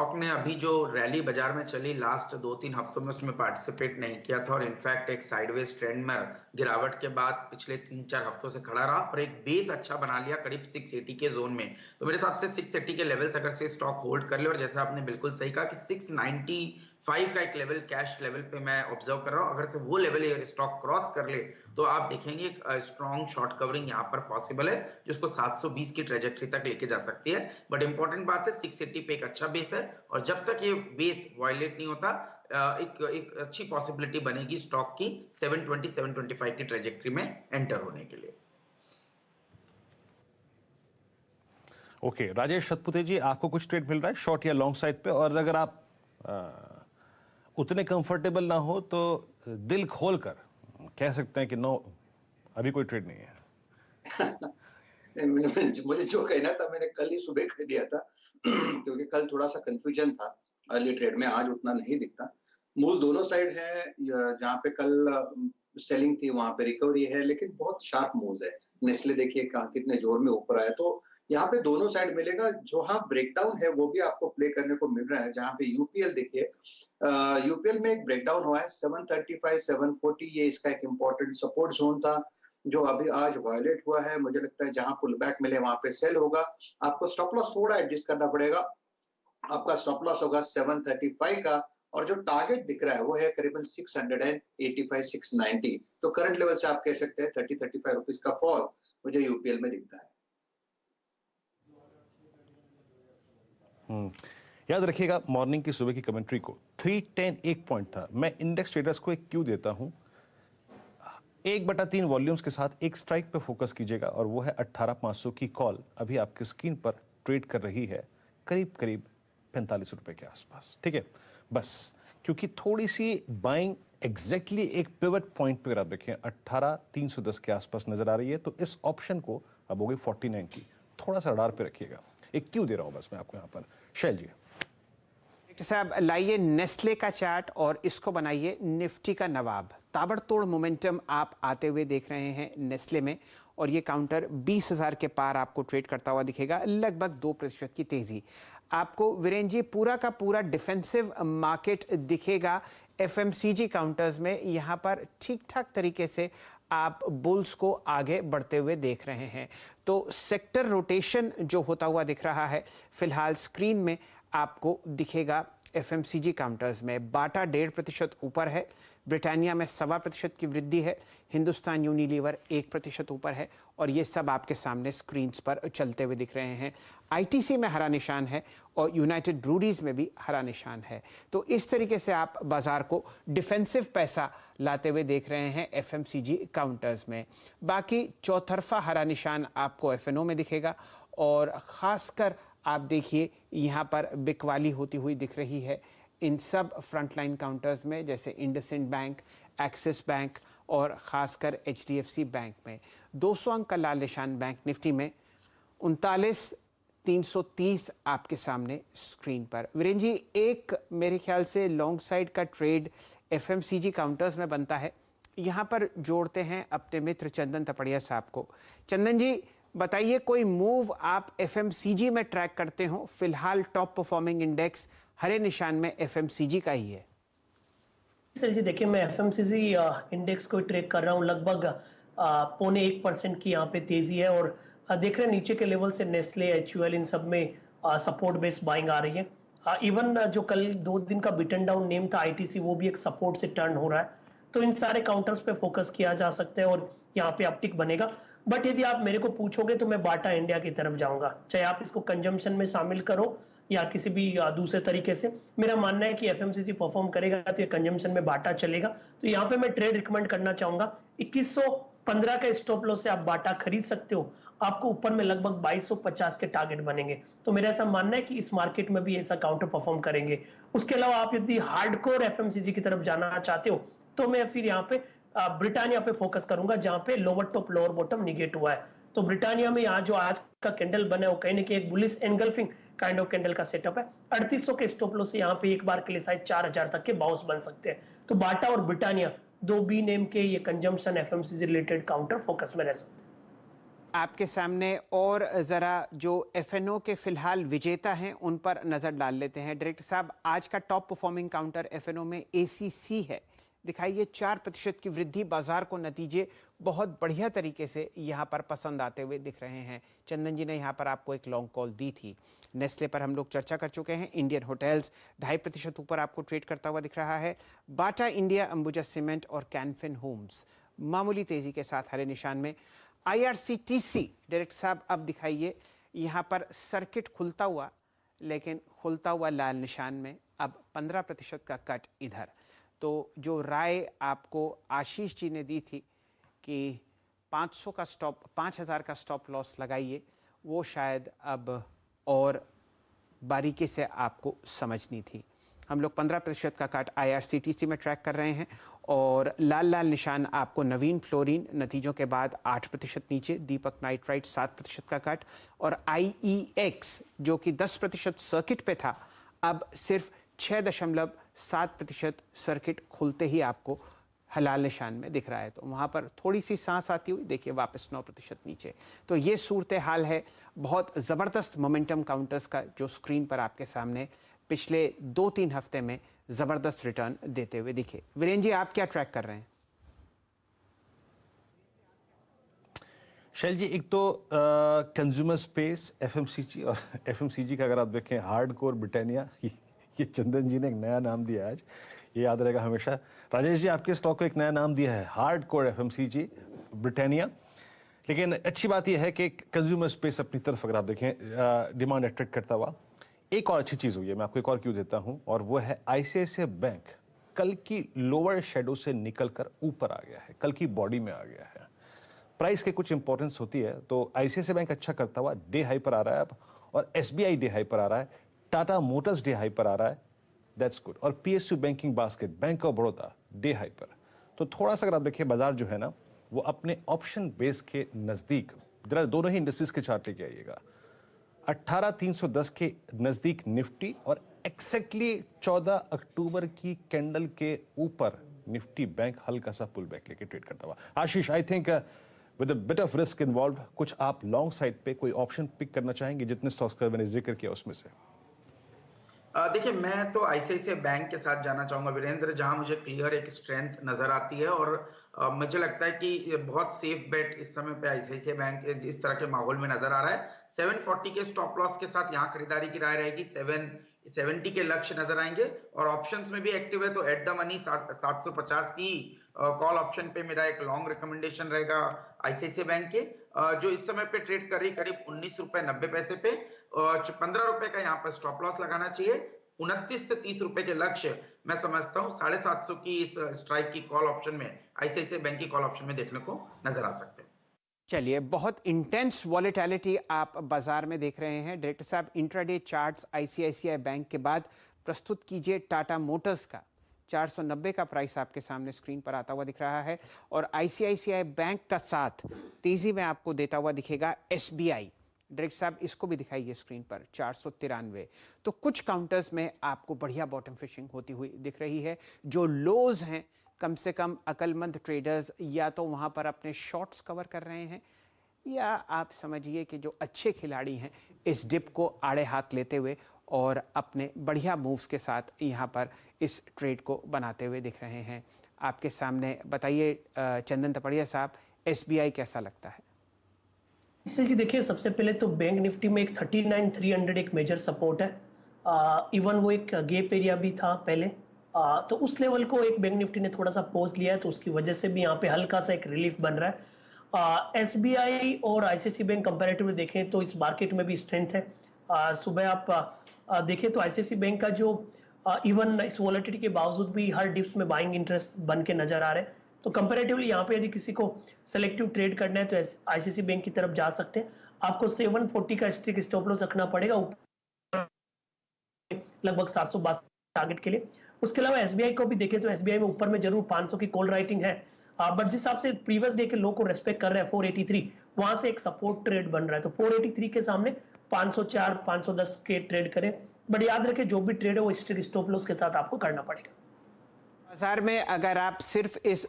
Stock ने अभी जो रैली बाजार में चली लास्ट 2-3 हफ्तों में उसमें पार्टिसिपेट नहीं किया था और इनफैक्ट एक साइडवेज ट्रेंड में गिरावट के बाद पिछले 3-4 हफ्तों से खड़ा रहा और एक बेस अच्छा बना लिया करीब 680 के जोन में। तो मेरे हिसाब से 680 के लेवल्स अगर से स्टॉक होल्ड कर ले, और जैसे आपने बिल्कुल सही कहा कि 695 का एक लेवल कैश लेवल पे मैं ऑब्जर्व कर रहा हूँ, अगर से वो लेवल स्टॉक क्रॉस कर ले तो आप देखेंगे एक स्ट्रॉन्ग शॉर्ट कवरिंग यहाँ पर पॉसिबल है जिसको 720 की ट्रेजेक्टरी तक लेके जा सकती है। बट इंपॉर्टेंट बात है 680 पे एक अच्छा बेस है और जब तक ये बेस वायलेट नहीं होता एक अच्छी पॉसिबिलिटी बनेगी स्टॉक की 720 725 की ट्रेजेक्टरी में एंटर होने के लिए। ओके, राजेश सतपुते जी, आपको कुछ ट्रेड मिल रहा है शॉर्ट या लॉन्ग साइड पे? और अगर आप उतने कंफर्टेबल ना हो तो दिल खोल कर कह सकते हैं कि नो, अभी कोई ट्रेड नहीं है। मुझे जो कहना था मैंने कल ही सुबह कह दिया था क्योंकि कल थोड़ा सा कंफ्यूजन था अर्ली ट्रेड में, आज उतना नहीं दिखता। मूव दोनों साइड है, जहाँ पे कल सेलिंग थी वहां पे रिकवरी है, लेकिन बहुत शार्प मूव है। नेस्ले देखिए कितने जोर में ऊपर आया, तो यहाँ पे दोनों साइड मिलेगा। जो हाँ ब्रेकडाउन है वो भी आपको प्ले करने को मिल रहा है, जहाँ पे यूपीएल देखिए, यूपीएल में एक ब्रेकडाउन हुआ है 735 740, ये इसका एक इंपॉर्टेंट सपोर्ट जोन था जो अभी आज वायलेट हुआ है। मुझे लगता है जहां पुल बैक मिले वहां पे सेल होगा। आपको स्टॉप लॉस थोड़ा एडजस्ट करना पड़ेगा। आपका स्टॉप लॉस होगा 735 का और जो टारगेट दिख रहा है वो है करीबन 685 690। तो करंट लेवल से आप कह सकते हैं 30-35 रुपीज का फॉल मुझे यूपीएल में दिखता है। याद रखिएगा मॉर्निंग की सुबह की कमेंट्री को 310 एक पॉइंट था। मैं इंडेक्स ट्रेडर्स को एक क्यू देता हूं, 1/3 वॉल्यूम्स के साथ एक स्ट्राइक पे फोकस कीजिएगा और वो है 18,500 की कॉल। अभी आपकी स्क्रीन पर ट्रेड कर रही है करीब करीब 45 रुपए के आसपास। ठीक है, बस क्योंकि थोड़ी सी बाइंग एग्जैक्टली एक पिवट पॉइंट पे अगर आप देखें 18,310 के आसपास नजर आ रही है, तो इस ऑप्शन को अब हो गई 49 की, थोड़ा सा रडार पे रखिएगा। एक क्यों दे रहा हूं बस मैं आपको यहाँ पर। शैल जी साहब, लाइए नेस्ले का चार्ट और इसको बनाइए निफ्टी का नवाब। ताबड़तोड़ मोमेंटम आप आते हुए देख रहे हैं नेस्ले में और ये काउंटर 20,000 के पार आपको ट्रेड करता हुआ दिखेगा, लगभग 2% की तेजी। आपको वीरेन जी पूरा का पूरा डिफेंसिव मार्केट दिखेगा एफएमसीजी काउंटर्स में। यहाँ पर ठीक ठाक तरीके से आप बुल्स को आगे बढ़ते हुए देख रहे हैं। तो सेक्टर रोटेशन जो होता हुआ दिख रहा है फिलहाल स्क्रीन में आपको दिखेगा एफएमसीजी काउंटर्स में। बाटा 1.5% ऊपर है, ब्रिटानिया में 1.25% की वृद्धि है, हिंदुस्तान यूनिलीवर 1% ऊपर है और ये सब आपके सामने स्क्रीन्स पर चलते हुए दिख रहे हैं। आईटीसी में हरा निशान है और यूनाइटेड ब्रूरीज में भी हरा निशान है। तो इस तरीके से आप बाजार को डिफेंसिव पैसा लाते हुए देख रहे हैं एफएमसीजी काउंटर्स में। बाकी चौतरफा हरा निशान आपको एफएनओ में दिखेगा और ख़ासकर आप देखिए यहाँ पर बिकवाली होती हुई दिख रही है इन सब फ्रंटलाइन काउंटर्स में, जैसे इंडसइंड बैंक, एक्सिस बैंक और ख़ासकर एचडीएफसी बैंक में। 200 अंक का लाल निशान बैंक निफ्टी में 39,330 आपके सामने स्क्रीन पर। वीरेन जी, एक मेरे ख्याल से लॉन्ग साइड का ट्रेड एफएमसीजी काउंटर्स में बनता है। यहाँ पर जोड़ते हैं अपने मित्र चंदन तपड़िया साहब को। चंदन जी बताइए, कोई मूव आप एफएमसीजी में ट्रैक करते हो? फिलहाल टॉप परफॉर्मिंग इंडेक्स हरे निशान में एफएमसीजी का ही है। सर जी देखिए, मैं एफएमसीजी इंडेक्स को ट्रैक कर रहा हूँ। लगभग 0.25% की यहाँ पे तेजी है और देख रहे हैं नीचे के लेवल से नेस्ले, एचयूएल इन सब में सपोर्ट बेस बाइंग आ रही है। इवन जो कल 2 दिन का बिटन डाउन नेम था आईटीसी, वो भी एक सपोर्ट से टर्न हो रहा है। तो इन सारे काउंटर्स पे फोकस किया जा सकता है और यहाँ पे अपटिक बनेगा। बट यदि आप मेरे को पूछोगे तो मैं बाटा इंडिया की तरफ जाऊंगा, चाहे आप इसको कंजम्पशन में शामिल करो या किसी भी दूसरे तरीके से। मेरा मानना है कि एफएमसीजी परफॉर्म करेगा तो ये कंजम्पशन में बाटा चलेगा। तो यहाँ पे मैं ट्रेड रिकमेंड करना चाहूंगा। 2115 का स्टॉप लॉस से आप बाटा खरीद सकते हो। आपको ऊपर में लगभग 2250 के टारगेट बनेंगे। तो मेरा ऐसा मानना है कि इस मार्केट में भी ऐसा काउंटर परफॉर्म करेंगे। उसके अलावा आप यदि हार्डकोर एफएमसीजी की तरफ जाना चाहते हो तो मैं फिर यहाँ पे ब्रिटानिया पे फोकस करूंगा, जहां पे lower top lower bottom negate हुआ है। तो ब्रिटानिया में यहाँ जो आज का कैंडल बना है वो कहीं ना कहीं एक bullish engulfing kind of candle का सेटअप है। 3800 के स्टॉप लॉस से यहाँ पे एक बार के लिए शायद 4000 तक के बाउंस बन सकते हैं। तो बाटा और ब्रिटानिया 2 बी नेम के ये consumption FMCG related counter focus में रह सकते हैं। आपके सामने और ज़रा जो एफएनओ के फिलहाल विजेता हैं उन पर नज़र डाल लेते हैं। डायरेक्टर साहब, आज का टॉप परफॉर्मिंग काउंटर एफएनओ में एसीसी है। दिखाइए 4% की वृद्धि, बाजार को नतीजे बहुत बढ़िया तरीके से यहाँ पर पसंद आते हुए दिख रहे हैं। चंदन जी ने यहाँ पर आपको एक लॉन्ग कॉल दी थी। नेस्ले पर हम लोग चर्चा कर चुके हैं। इंडियन होटल्स 2.5% ऊपर आपको ट्रेड करता हुआ दिख रहा है। बाटा इंडिया, अंबुजा सीमेंट और कैनफिन होम्स मामूली तेजी के साथ हरे निशान में। IRCTC, डायरेक्टर साहब अब दिखाइए, यहाँ पर सर्किट खुलता हुआ, लेकिन खुलता हुआ लाल निशान में। अब 15% का कट इधर। तो जो राय आपको आशीष जी ने दी थी कि 500 का स्टॉप, 5000 का स्टॉप लॉस लगाइए, वो शायद अब और बारीकी से आपको समझनी थी। हम लोग 15% का कट IRCTC में ट्रैक कर रहे हैं और लाल लाल निशान आपको नवीन फ्लोरीन नतीजों के बाद 8% नीचे, दीपक नाइट्राइट 7% का कट, और IEX जो कि 10% सर्किट पे था, अब सिर्फ 6.7% सर्किट खुलते ही आपको हलाल निशान में दिख रहा है। तो वहाँ पर थोड़ी सी सांस आती हुई देखिए वापस 9% नीचे। तो ये सूरत हाल है बहुत ज़बरदस्त मोमेंटम काउंटर्स का जो स्क्रीन पर आपके सामने पिछले 2-3 हफ्ते में ज़बरदस्त रिटर्न देते हुए दिखे। वीरेंद्र जी, आप क्या ट्रैक कर रहे हैं? शैल जी, एक तो कंज्यूमर स्पेस, FMCG, और FMCG का अगर आप देखें हार्डकोर ब्रिटानिया, ये चंदन जी ने एक नया नाम दिया आज, ये याद रहेगा हमेशा। राजेश जी, आपके स्टॉक को एक नया नाम दिया है, हार्डकोर FMCG ब्रिटानिया। लेकिन अच्छी बात यह है कि कंज्यूमर स्पेस अपनी तरफ अगर आप देखें डिमांड अट्रैक्ट करता हुआ। एक और अच्छी चीज़ हुई है, मैं आपको एक और क्यों देता हूं, और वो है ICICI बैंक कल की लोअर शेडो से निकलकर ऊपर आ गया है, कल की बॉडी में आ गया है। प्राइस की कुछ इंपॉर्टेंस होती है, तो ICICI बैंक अच्छा करता हुआ डे हाई पर आ रहा है अब, और SBI डे हाई पर आ रहा है, टाटा मोटर्स डे हाई पर आ रहा है, दैट्स गुड। और PSU banking basket, bank of Baroda day high पर। तो थोड़ा सा अगर आप देखिए बाजार जो है ना, वो अपने ऑप्शन बेस के नज़दीक, जरा दोनों ही इंडस्ट्रीज के चार्ट लेके आइएगा, 18,310 के नज़दीक निफ्टी, और एक्जैक्टली 14 अक्टूबर की कैंडल के ऊपर निफ्टी बैंक हल्का सा पुल बैक लेके ट्रेड करता हुआ। Ashish, I think with a bit of risk involve, कुछ आप लॉन्ग साइड पे कोई ऑप्शन पिक करना चाहेंगे जितने स्टॉक्स का मैंने जिक्र किया उसमें से? देखिए, मैं तो ICICI बैंक के साथ जाना चाहूंगा वीरेंद्र, जहां मुझे क्लियर एक स्ट्रेंथ नजर आती है, और मुझे लगता है कि ये बहुत सेफ बेट इस समय पे ICICI बैंक इस तरह के माहौल में नजर आ रहा है। 740 के स्टॉप लॉस के साथ यहाँ खरीदारी की राय रहेगी। 770 के लक्ष्य नजर आएंगे, और ऑप्शंस में भी एक्टिव है, तो एट द मनी 750 की कॉल ऑप्शन पे मेरा एक लॉन्ग रिकमेंडेशन रहेगा ICICI बैंक के, जो इस समय पे ट्रेड कर रही करीब 19 रुपए 90 पैसे पे। 15 रुपए का यहाँ पर स्टॉप लॉस लगाना चाहिए। 29 से 30 रुपए के लक्ष्य मैं समझता हूँ 750 की इस स्ट्राइक की कॉल ऑप्शन में, ICICI बैंक की कॉल ऑप्शन में देखने को नजर आ सकते हैं। चलिए, बहुत इंटेंस वॉलेटिलिटी आप बाजार में देख रहे हैं। डायरेक्टर साहब, इंट्राडे चार्ट्स ICICI बैंक के बाद प्रस्तुत कीजिए टाटा मोटर्स का। 490 का प्राइस आपके सामने स्क्रीन पर आता हुआ दिख रहा है, और ICICI बैंक का साथ तेजी में आपको देता हुआ दिखेगा SBI। डायरेक्टर साहब, इसको भी दिखाइए स्क्रीन पर, 493। तो कुछ काउंटर्स में आपको बढ़िया बॉटम फिशिंग होती हुई दिख रही है। जो लोज हैं, कम से कम अकलमंद ट्रेडर्स या तो वहाँ पर अपने शॉर्ट्स कवर कर रहे हैं, या आप समझिए कि जो अच्छे खिलाड़ी हैं इस डिप को आड़े हाथ लेते हुए और अपने बढ़िया मूव्स के साथ यहाँ पर इस ट्रेड को बनाते हुए दिख रहे हैं। आपके सामने बताइए चंदन तपड़िया साहब, SBI कैसा लगता है? इससे जी देखिए, सबसे पहले तो बैंक निफ्टी में एक 39,300 एक मेजर सपोर्ट है। इवन वो एक गैप एरिया भी था पहले, तो उस लेवल को एक बैंक निफ्टी ने थोड़ा सा पॉज लिया है, तो उसकी वजह से भी यहाँ पे हल्का सा एक रिलीफ बन रहा है। SBI और ICICI बैंक कंपैरेटिवली देखें तो इस मार्केट में भी स्ट्रेंथ है। सुबह आप देखें तो ICICI बैंक का जो इवन इस वॉलेटिलिटी के बावजूद भी हर डिप्स में बाइंग इंटरेस्ट बन के नजर आ रहे हैं। तो कंपैरेटिवली यहाँ पे यदि किसी को सेलेक्टिव ट्रेड करना है तो ICICI बैंक की तरफ जा सकते हैं। आपको 740 का स्ट्रिक स्टॉप लॉस रखना पड़ेगा, लगभग 762 टारगेट के लिए। उसके अलावा SBI को भी देखें तो SBI में ऊपर में जरूर 500 की कॉल राइटिंग है, बट जिस हिसाब से प्रीवियस डे के लो को रेस्पेक्ट कर रहे हैं 483, वहां से एक सपोर्ट ट्रेड बन रहा है। तो 483 के सामने 504 510 के ट्रेड करें, बट याद रखें जो भी ट्रेड है वो स्ट्रिक स्टॉप लॉस के साथ आपको करना पड़ेगा। बाजार में अगर आप सिर्फ इस